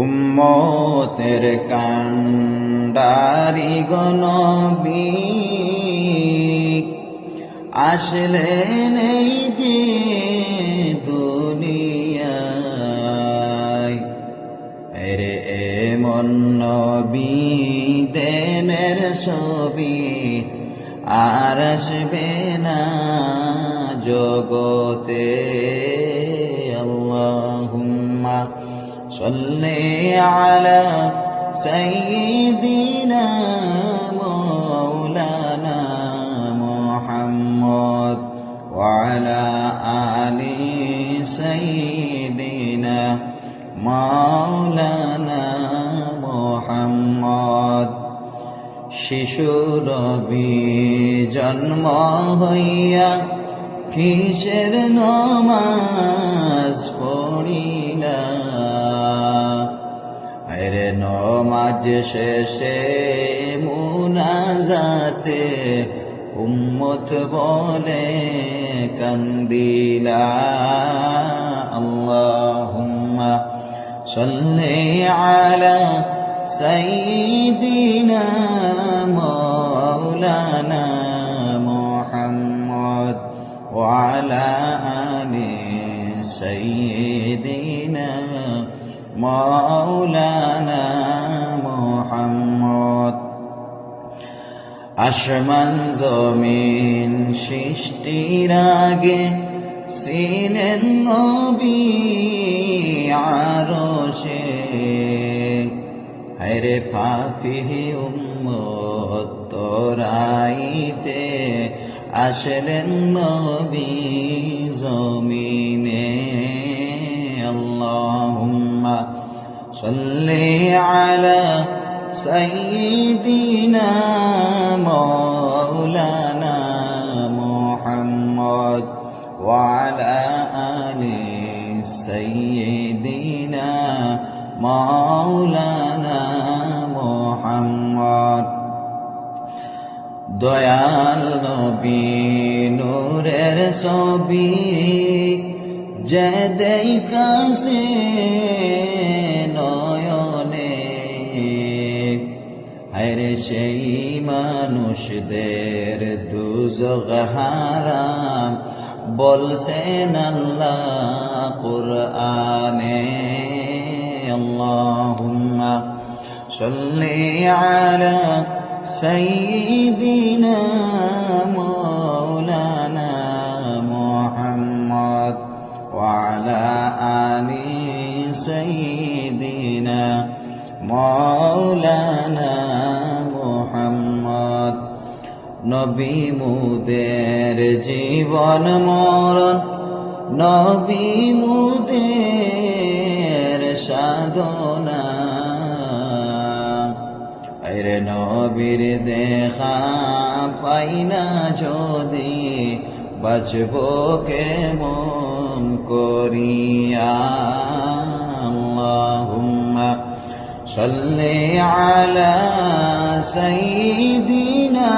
উম্মতের কান্ডারি গো নবী আসলেন এই যে দুনিয়ায়। রে এমন নবী দেনের ছবি আর আসবে না জগতে। আল্লাহুম্মা সাল্লি আলা সাইয়্যিদিনা মাওলানা মুহাম্মদ ওয়া আলা আলি সাইয়্যিদিনা মাওলানা মুহাম্মদ। শিশু নবী জন্ম হইয়া কিসের নমাজ পড়িলা। আরে নমাজ শেষে মুনাজাতে উম্মত বলে কান্দিলা। আল্লাহুম্মা সাল্লি আলা সাইয়্যিদিনা মাওলানা মুহাম্মদ ওয়া আলা আলি সাইয়্যিদিনা মাওলানা মুহাম্মদ। আসমান জমিন সৃষ্টির আগে ছিলেন নবী আরশে। হায়রে পাপী উম্মত তোরাইতে আসলেন নবী জমিনে। আল্লাহুম্মা সাল্লি আলা সাইয়্যিদিনা মাওলানা মুহাম্মদ ওয়া আলা আলি সাইয়্যিদিনা মাওলানা মুহাম্মদ। দয়াল নবী নূরের ছবি যে দেখাছে নয়নে। হায়রে সেই মানুষদের দুজখ হারাম বলছেন আল্লাহ কুরআনে। আল্লাহুম্মা সাল্লি আলা সাইয়্যিদিনা মাওলানা মুহাম্মদ ওয়া আলা আলি সাইয়্যিদিনা মাওলানা মুহাম্মদ। নবী মুদের জীবন মরণ, নবী মুদের সাধনা। আরে নবীর দেখা পাই না যদি বাঁচব কেমন করিয়া। আল্লাহুম্মা সাল্লি আলা সাইয়্যিদিনা